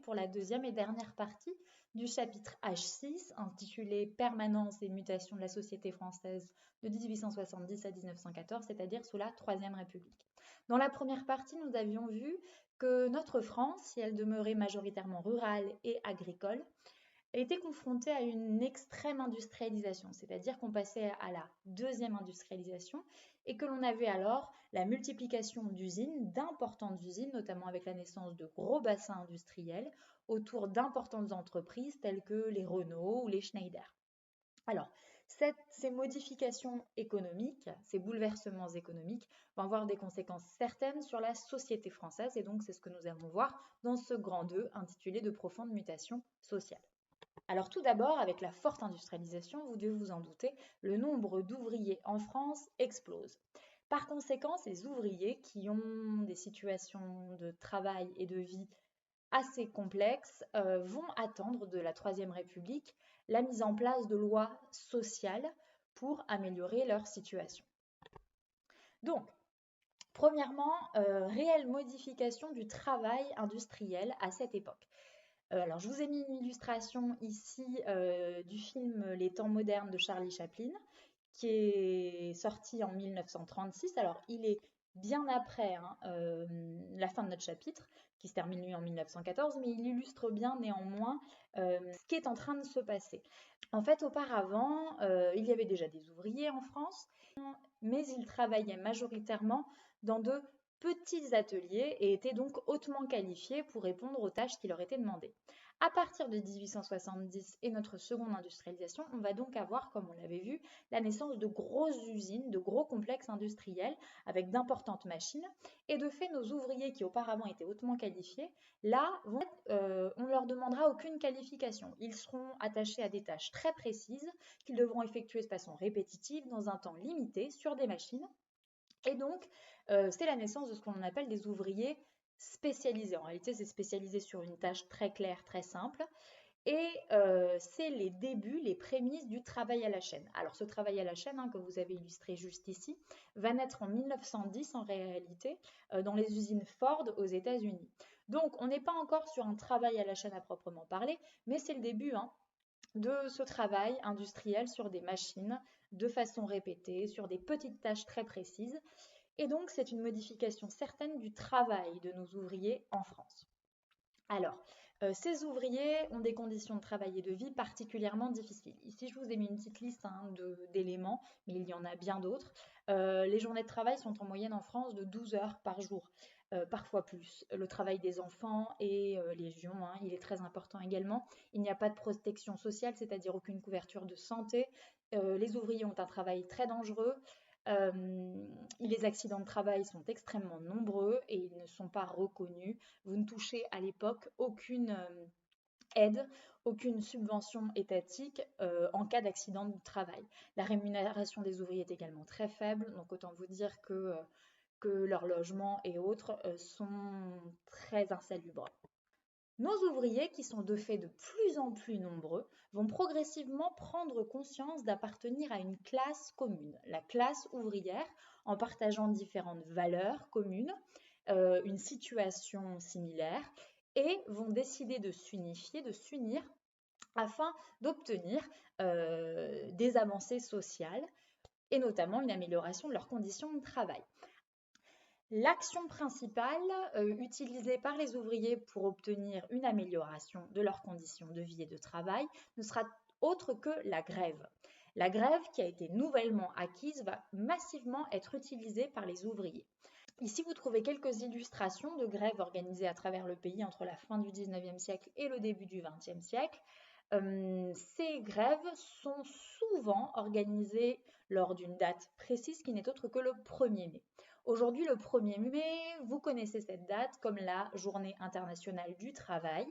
pour la deuxième et dernière partie du chapitre H6 intitulé Permanence et mutation de la société française de 1870 à 1914, c'est-à-dire sous la Troisième République. Dans la première partie, nous avions vu que notre France, si elle demeurait majoritairement rurale et agricole, était confrontée à une extrême industrialisation, c'est-à-dire qu'on passait à la deuxième industrialisation et que l'on avait alors la multiplication d'usines, d'importantes usines, notamment avec la naissance de gros bassins industriels autour d'importantes entreprises telles que les Renault ou les Schneider. Alors, ces modifications économiques, ces bouleversements économiques vont avoir des conséquences certaines sur la société française et donc c'est ce que nous allons voir dans ce grand 2 intitulé de profondes mutations sociales. Alors tout d'abord, avec la forte industrialisation, vous devez vous en douter, le nombre d'ouvriers en France explose. Par conséquent, ces ouvriers qui ont des situations de travail et de vie assez complexes vont attendre de la Troisième République la mise en place de lois sociales pour améliorer leur situation. Donc, premièrement, réelle modification du travail industriel à cette époque. Alors, je vous ai mis une illustration ici du film Les temps modernes de Charlie Chaplin, qui est sorti en 1936. Alors, il est bien après la fin de notre chapitre, qui se termine lui en 1914, mais il illustre bien néanmoins ce qui est en train de se passer. En fait, auparavant, il y avait déjà des ouvriers en France, mais ils travaillaient majoritairement dans de petits ateliers et étaient donc hautement qualifiés pour répondre aux tâches qui leur étaient demandées. À partir de 1870 et notre seconde industrialisation, on va donc avoir, comme on l'avait vu, la naissance de grosses usines, de gros complexes industriels avec d'importantes machines. Et de fait, nos ouvriers qui auparavant étaient hautement qualifiés, là, on ne leur demandera aucune qualification. Ils seront attachés à des tâches très précises qu'ils devront effectuer de façon répétitive dans un temps limité sur des machines. Et donc, c'est la naissance de ce qu'on appelle des ouvriers spécialisés. En réalité, c'est spécialisé sur une tâche très claire, très simple. Et c'est les débuts, les prémices du travail à la chaîne. Alors, ce travail à la chaîne, que vous avez illustré juste ici, va naître en 1910 en réalité, dans les usines Ford aux États-Unis. Donc, on n'est pas encore sur un travail à la chaîne à proprement parler, mais c'est le début de ce travail industriel sur des machines de façon répétée, sur des petites tâches très précises. Et donc, c'est une modification certaine du travail de nos ouvriers en France. Alors, ces ouvriers ont des conditions de travail et de vie particulièrement difficiles. Ici, je vous ai mis une petite liste d'éléments, mais il y en a bien d'autres. Les journées de travail sont en moyenne en France de 12 heures par jour, parfois plus. Le travail des enfants est légion, il est très important également. Il n'y a pas de protection sociale, c'est-à-dire aucune couverture de santé. Les ouvriers ont un travail très dangereux. Les accidents de travail sont extrêmement nombreux et ils ne sont pas reconnus. Vous ne touchez à l'époque aucune aide, aucune subvention étatique en cas d'accident de travail. La rémunération des ouvriers est également très faible, donc autant vous dire que leur logement et autres sont très insalubres. Nos ouvriers, qui sont de fait de plus en plus nombreux, vont progressivement prendre conscience d'appartenir à une classe commune, la classe ouvrière, en partageant différentes valeurs communes, une situation similaire, et vont décider de s'unifier, de s'unir, afin d'obtenir des avancées sociales, et notamment une amélioration de leurs conditions de travail. L'action principale utilisée par les ouvriers pour obtenir une amélioration de leurs conditions de vie et de travail ne sera autre que la grève. La grève qui a été nouvellement acquise va massivement être utilisée par les ouvriers. Ici, vous trouvez quelques illustrations de grèves organisées à travers le pays entre la fin du 19e siècle et le début du 20e siècle. Ces grèves sont souvent organisées lors d'une date précise qui n'est autre que le 1er mai. Aujourd'hui, le 1er mai, vous connaissez cette date comme la Journée internationale du travail.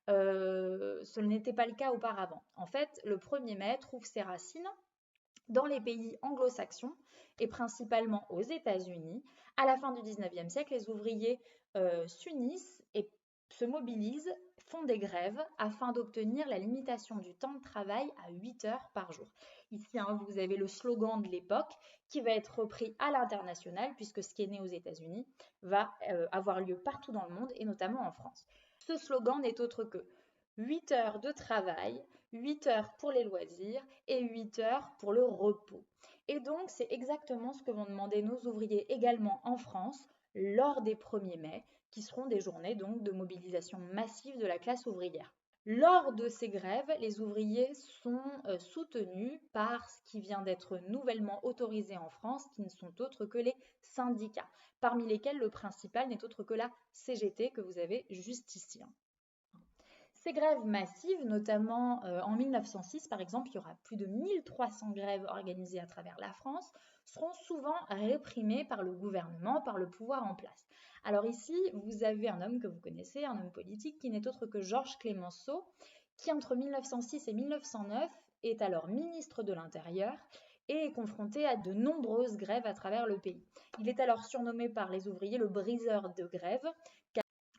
Ce n'était pas le cas auparavant. En fait, le 1er mai trouve ses racines dans les pays anglo-saxons et principalement aux États-Unis. À la fin du 19e siècle, les ouvriers s'unissent et se mobilisent, font des grèves afin d'obtenir la limitation du temps de travail à 8 heures par jour. Ici, vous avez le slogan de l'époque qui va être repris à l'international puisque ce qui est né aux États-Unis va avoir lieu partout dans le monde et notamment en France. Ce slogan n'est autre que 8 heures de travail, 8 heures pour les loisirs et 8 heures pour le repos. Et donc, c'est exactement ce que vont demander nos ouvriers également en France lors des 1er mai, qui seront des journées donc de mobilisation massive de la classe ouvrière. Lors de ces grèves, les ouvriers sont soutenus par ce qui vient d'être nouvellement autorisé en France, qui ne sont autres que les syndicats, parmi lesquels le principal n'est autre que la CGT que vous avez juste ici. Ces grèves massives, notamment en 1906 par exemple, il y aura plus de 1300 grèves organisées à travers la France, seront souvent réprimées par le gouvernement, par le pouvoir en place. Alors ici, vous avez un homme que vous connaissez, un homme politique qui n'est autre que Georges Clemenceau, qui entre 1906 et 1909 est alors ministre de l'Intérieur et est confronté à de nombreuses grèves à travers le pays. Il est alors surnommé par les ouvriers le briseur de grève,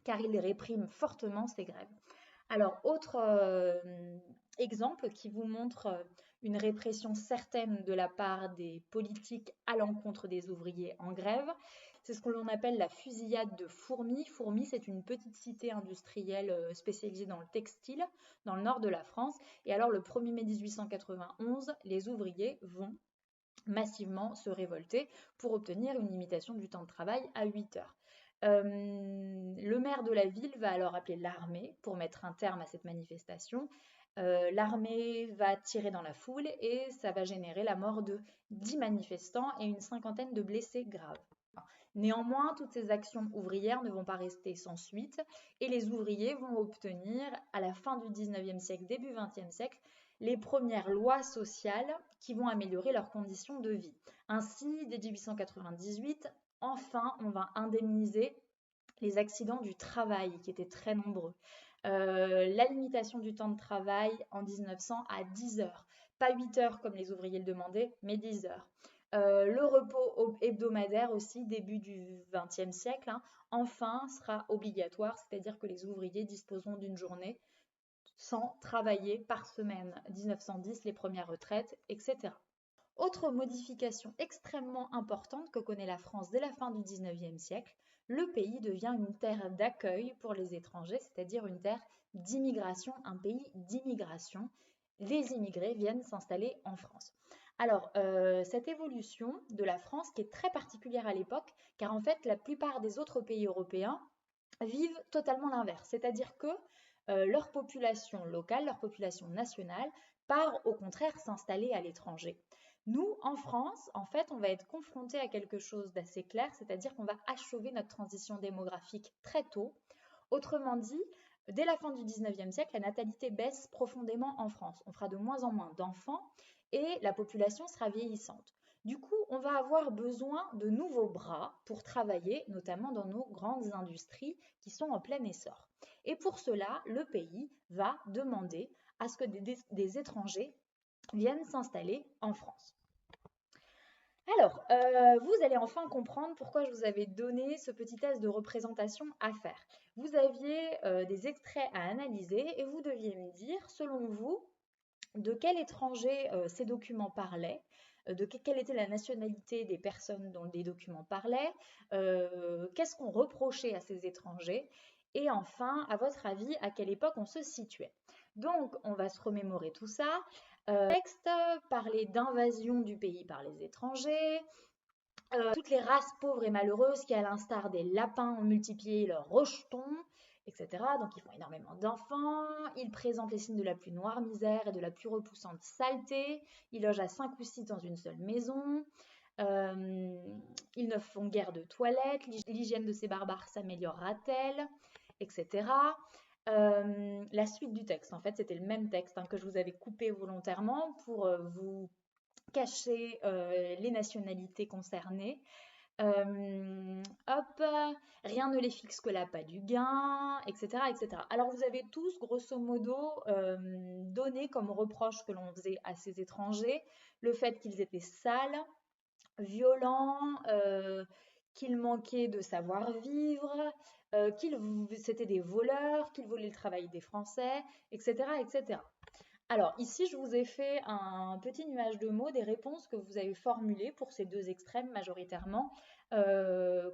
car il réprime fortement ces grèves. Alors, autre exemple qui vous montre une répression certaine de la part des politiques à l'encontre des ouvriers en grève, c'est ce que l'on appelle la fusillade de Fourmies. Fourmies, c'est une petite cité industrielle spécialisée dans le textile, dans le nord de la France. Et alors, le 1er mai 1891, les ouvriers vont massivement se révolter pour obtenir une limitation du temps de travail à 8 heures. Le maire de la ville va alors appeler l'armée pour mettre un terme à cette manifestation. L'armée va tirer dans la foule et ça va générer la mort de 10 manifestants et une cinquantaine de blessés graves. Néanmoins, toutes ces actions ouvrières ne vont pas rester sans suite et les ouvriers vont obtenir, à la fin du 19e siècle, début 20e siècle, les premières lois sociales qui vont améliorer leurs conditions de vie. Ainsi, dès 1898, enfin, on va indemniser les accidents du travail qui étaient très nombreux. La limitation du temps de travail en 1900 à 10 heures. Pas 8 heures comme les ouvriers le demandaient, mais 10 heures. Le repos hebdomadaire aussi, début du XXe siècle, enfin sera obligatoire, c'est-à-dire que les ouvriers disposeront d'une journée sans travailler par semaine. 1910, les premières retraites, etc. Autre modification extrêmement importante que connaît la France dès la fin du XIXe siècle, le pays devient une terre d'accueil pour les étrangers, c'est-à-dire une terre d'immigration, un pays d'immigration. Les immigrés viennent s'installer en France. Alors, cette évolution de la France qui est très particulière à l'époque, car en fait, la plupart des autres pays européens vivent totalement l'inverse, c'est-à-dire que leur population locale, leur population nationale, part au contraire s'installer à l'étranger. Nous, en France, en fait, on va être confronté à quelque chose d'assez clair, c'est-à-dire qu'on va achever notre transition démographique très tôt. Autrement dit, dès la fin du 19e siècle, la natalité baisse profondément en France. On fera de moins en moins d'enfants et la population sera vieillissante. Du coup, on va avoir besoin de nouveaux bras pour travailler, notamment dans nos grandes industries qui sont en plein essor. Et pour cela, le pays va demander à ce que des étrangers viennent s'installer en France. Alors, vous allez enfin comprendre pourquoi je vous avais donné ce petit test de représentation à faire. Vous aviez des extraits à analyser et vous deviez me dire, selon vous, de quel étranger ces documents parlaient, quelle était la nationalité des personnes dont les documents parlaient, qu'est-ce qu'on reprochait à ces étrangers, et enfin, à votre avis, à quelle époque on se situait. Donc, on va se remémorer tout ça. Texte parlait d'invasion du pays par les étrangers, toutes les races pauvres et malheureuses qui, à l'instar des lapins, ont multiplié leurs rejetons, etc. Donc ils font énormément d'enfants, ils présentent les signes de la plus noire misère et de la plus repoussante saleté, ils logent à 5 ou 6 dans une seule maison, ils ne font guère de toilettes, l'hygiène de ces barbares s'améliorera-t-elle, etc. La suite du texte, en fait, c'était le même texte que je vous avais coupé volontairement pour vous cacher les nationalités concernées. Rien ne les fixe que l'appât du gain, etc., etc. Alors vous avez tous, grosso modo, donné comme reproche que l'on faisait à ces étrangers le fait qu'ils étaient sales, violents, qu'ils manquaient de savoir-vivre, c'était des voleurs, qu'ils volaient le travail des Français, etc., etc. Alors ici, je vous ai fait un petit nuage de mots des réponses que vous avez formulées pour ces deux extrêmes majoritairement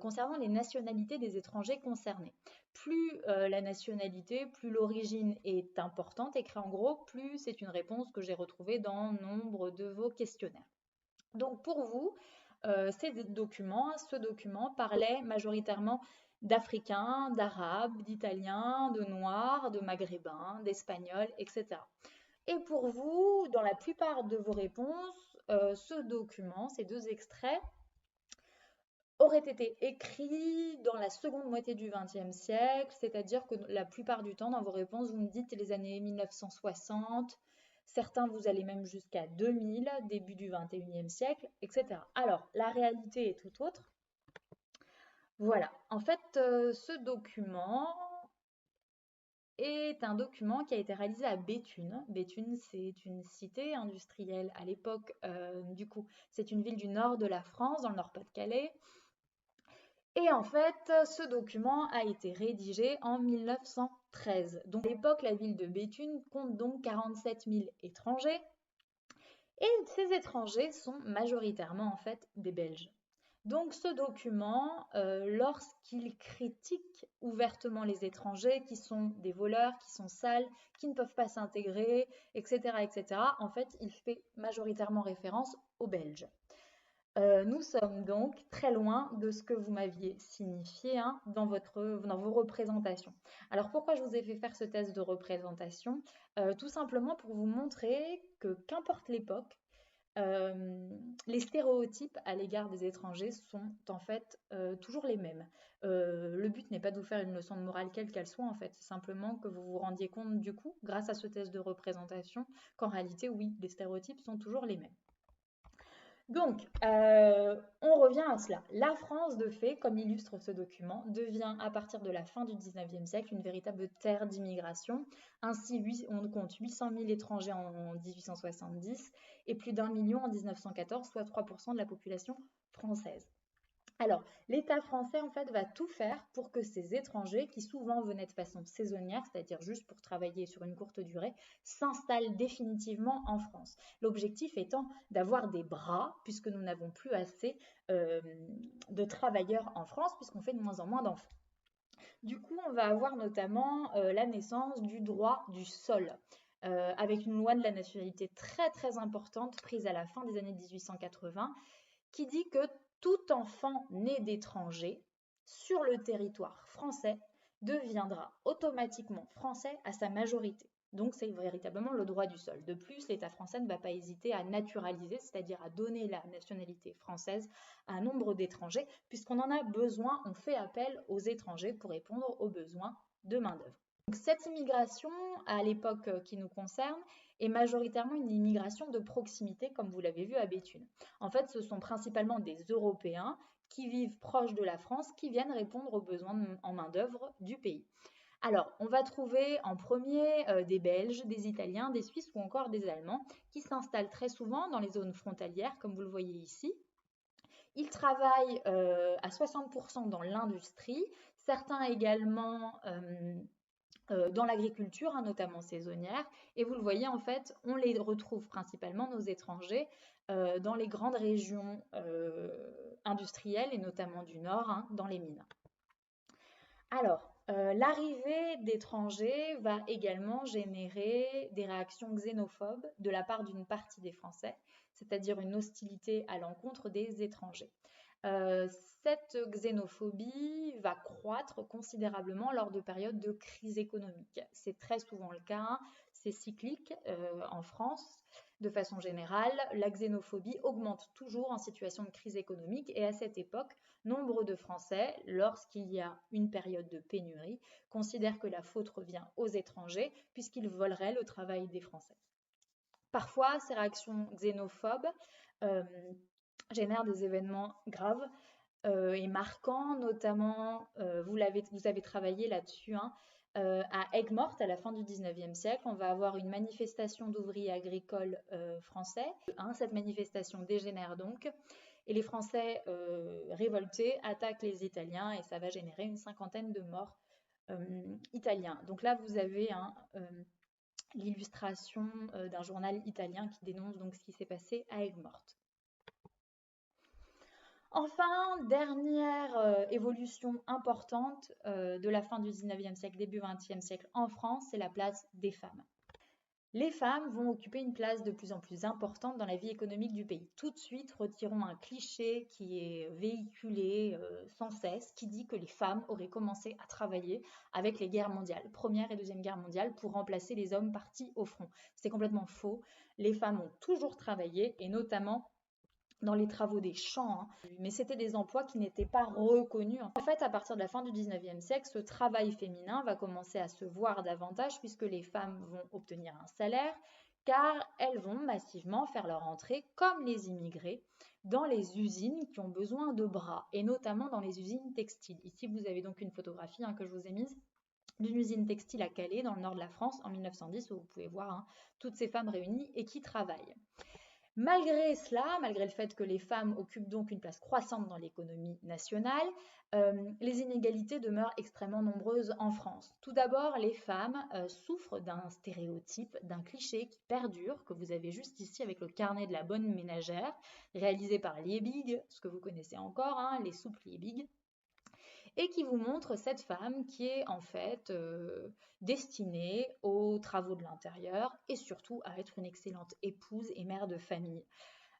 concernant les nationalités des étrangers concernés. Plus la nationalité, plus l'origine est importante, écrit en gros, plus c'est une réponse que j'ai retrouvée dans nombre de vos questionnaires. Donc pour vous, ce document parlait majoritairement d'Africains, d'Arabes, d'Italiens, de Noirs, de Maghrébins, d'Espagnols, etc. Et pour vous, dans la plupart de vos réponses, ce document, ces deux extraits, auraient été écrits dans la seconde moitié du XXe siècle, c'est-à-dire que la plupart du temps, dans vos réponses, vous me dites les années 1960, certains vous allez même jusqu'à 2000, début du XXIe siècle, etc. Alors, la réalité est tout autre. Voilà, en fait, ce document est un document qui a été réalisé à Béthune. Béthune, c'est une cité industrielle à l'époque, du coup, c'est une ville du nord de la France, dans le Nord-Pas-de-Calais. Et en fait, ce document a été rédigé en 1913. Donc à l'époque, la ville de Béthune compte donc 47 000 étrangers. Et ces étrangers sont majoritairement en fait des Belges. Donc ce document, lorsqu'il critique ouvertement les étrangers qui sont des voleurs, qui sont sales, qui ne peuvent pas s'intégrer, etc., etc., en fait, il fait majoritairement référence aux Belges. Nous sommes donc très loin de ce que vous m'aviez signifié dans vos représentations. Alors pourquoi je vous ai fait faire ce test de représentation? Tout simplement pour vous montrer que qu'importe l'époque, les stéréotypes à l'égard des étrangers sont en fait toujours les mêmes. Le but n'est pas de vous faire une leçon de morale quelle qu'elle soit, en fait, c'est simplement que vous vous rendiez compte du coup, grâce à ce test de représentation, qu'en réalité, oui, les stéréotypes sont toujours les mêmes. Donc, on revient à cela. La France, de fait, comme illustre ce document, devient à partir de la fin du XIXe siècle une véritable terre d'immigration. Ainsi, on compte 800 000 étrangers en 1870 et plus d'1 million en 1914, soit 3% de la population française. Alors, l'État français, en fait, va tout faire pour que ces étrangers, qui souvent venaient de façon saisonnière, c'est-à-dire juste pour travailler sur une courte durée, s'installent définitivement en France. L'objectif étant d'avoir des bras, puisque nous n'avons plus assez de travailleurs en France, puisqu'on fait de moins en moins d'enfants. Du coup, on va avoir notamment la naissance du droit du sol. Avec une loi de la nationalité très très importante prise à la fin des années 1880 qui dit que tout enfant né d'étranger sur le territoire français deviendra automatiquement français à sa majorité. Donc c'est véritablement le droit du sol. De plus, l'État français ne va pas hésiter à naturaliser, c'est-à-dire à donner la nationalité française à un nombre d'étrangers, puisqu'on en a besoin, on fait appel aux étrangers pour répondre aux besoins de main-d'œuvre. Donc cette immigration, à l'époque qui nous concerne, est majoritairement une immigration de proximité, comme vous l'avez vu à Béthune. En fait, ce sont principalement des Européens qui vivent proches de la France, qui viennent répondre aux besoins en main-d'œuvre du pays. Alors, on va trouver en premier des Belges, des Italiens, des Suisses ou encore des Allemands qui s'installent très souvent dans les zones frontalières, comme vous le voyez ici. Ils travaillent à 60% dans l'industrie, certains également dans l'agriculture, notamment saisonnière. Et vous le voyez, en fait, on les retrouve principalement, nos étrangers, dans les grandes régions industrielles et notamment du Nord, dans les mines. Alors, l'arrivée d'étrangers va également générer des réactions xénophobes de la part d'une partie des Français, c'est-à-dire une hostilité à l'encontre des étrangers. Cette xénophobie va croître considérablement lors de périodes de crise économique. C'est très souvent le cas, c'est cyclique en France. De façon générale, la xénophobie augmente toujours en situation de crise économique et à cette époque, nombre de Français, lorsqu'il y a une période de pénurie, considèrent que la faute revient aux étrangers puisqu'ils voleraient le travail des Français. Parfois, ces réactions xénophobes génèrent des événements graves et marquants, notamment, vous avez travaillé là-dessus, à Aigues-Mortes, à la fin du 19e siècle, on va avoir une manifestation d'ouvriers agricoles français. Cette manifestation dégénère donc, et les Français révoltés attaquent les Italiens et ça va générer une 50aine de morts italiens. Donc là, vous avez l'illustration d'un journal italien qui dénonce donc ce qui s'est passé à Aigues-Mortes. Enfin, dernière évolution importante de la fin du 19e siècle, début 20e siècle en France, c'est la place des femmes. Les femmes vont occuper une place de plus en plus importante dans la vie économique du pays. Tout de suite, retirons un cliché qui est véhiculé sans cesse, qui dit que les femmes auraient commencé à travailler avec les guerres mondiales, Première et Deuxième Guerre mondiale, pour remplacer les hommes partis au front. C'est complètement faux. Les femmes ont toujours travaillé, et notamment dans les travaux des champs, mais c'était des emplois qui n'étaient pas reconnus. En fait, à partir de la fin du 19e siècle, ce travail féminin va commencer à se voir davantage puisque les femmes vont obtenir un salaire, car elles vont massivement faire leur entrée, comme les immigrés, dans les usines qui ont besoin de bras, et notamment dans les usines textiles. Ici, vous avez donc une photographie que je vous ai mise d'une usine textile à Calais, dans le nord de la France, en 1910, où vous pouvez voir toutes ces femmes réunies et qui travaillent. Malgré cela, malgré le fait que les femmes occupent donc une place croissante dans l'économie nationale, les inégalités demeurent extrêmement nombreuses en France. Tout d'abord, les femmes souffrent d'un stéréotype, d'un cliché qui perdure, que vous avez juste ici avec le carnet de la bonne ménagère, réalisé par Liebig, ce que vous connaissez encore, les soupes Liebig, et qui vous montre cette femme qui est en fait destinée aux travaux de l'intérieur et surtout à être une excellente épouse et mère de famille.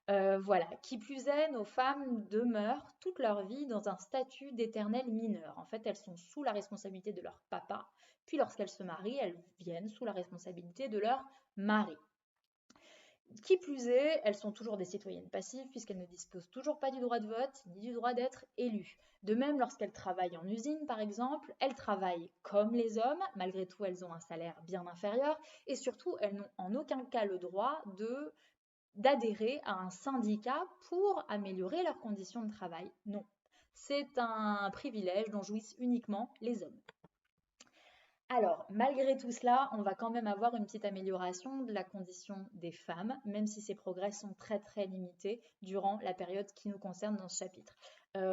Voilà, qui plus est, nos femmes demeurent toute leur vie dans un statut d'éternel mineur. En fait, elles sont sous la responsabilité de leur papa, puis lorsqu'elles se marient, elles viennent sous la responsabilité de leur mari. Qui plus est, elles sont toujours des citoyennes passives puisqu'elles ne disposent toujours pas du droit de vote ni du droit d'être élues. De même, lorsqu'elles travaillent en usine, par exemple, elles travaillent comme les hommes, malgré tout, elles ont un salaire bien inférieur et surtout, elles n'ont en aucun cas le droit d'adhérer à un syndicat pour améliorer leurs conditions de travail. Non, c'est un privilège dont jouissent uniquement les hommes. Alors, malgré tout cela, on va quand même avoir une petite amélioration de la condition des femmes, même si ces progrès sont très très limités durant la période qui nous concerne dans ce chapitre.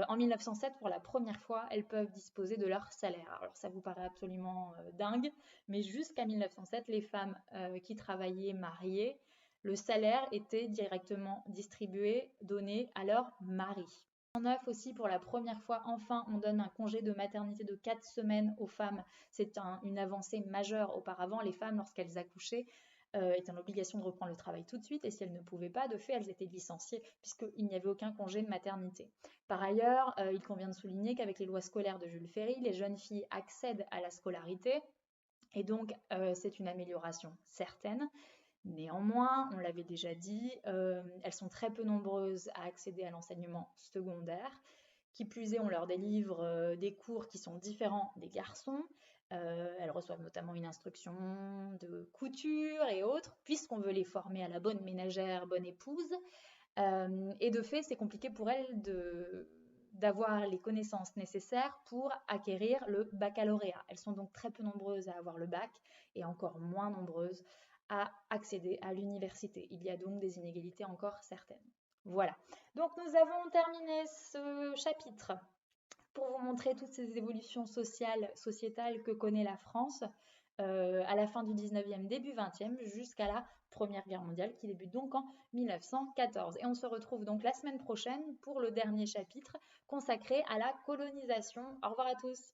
En 1907, pour la première fois, elles peuvent disposer de leur salaire. Alors ça vous paraît absolument dingue, mais jusqu'à 1907, les femmes qui travaillaient mariées, le salaire était directement distribué, donné à leur mari. En 1909 aussi, pour la première fois, enfin, on donne un congé de maternité de 4 semaines aux femmes. C'est une avancée majeure. Auparavant, les femmes, lorsqu'elles accouchaient, étaient en obligation de reprendre le travail tout de suite, et si elles ne pouvaient pas, de fait, elles étaient licenciées, puisqu'il n'y avait aucun congé de maternité. Par ailleurs, il convient de souligner qu'avec les lois scolaires de Jules Ferry, les jeunes filles accèdent à la scolarité, et donc c'est une amélioration certaine. Néanmoins, on l'avait déjà dit, elles sont très peu nombreuses à accéder à l'enseignement secondaire. Qui plus est, on leur délivre des cours qui sont différents des garçons. Elles reçoivent notamment une instruction de couture et autres, puisqu'on veut les former à la bonne ménagère, bonne épouse. Et de fait, c'est compliqué pour elles d'avoir les connaissances nécessaires pour acquérir le baccalauréat. Elles sont donc très peu nombreuses à avoir le bac et encore moins nombreuses à accéder à l'université. Il y a donc des inégalités encore certaines. Voilà. Donc nous avons terminé ce chapitre pour vous montrer toutes ces évolutions sociales, sociétales que connaît la France à la fin du 19e, début 20e, jusqu'à la Première Guerre mondiale qui débute donc en 1914. Et on se retrouve donc la semaine prochaine pour le dernier chapitre consacré à la colonisation. Au revoir à tous.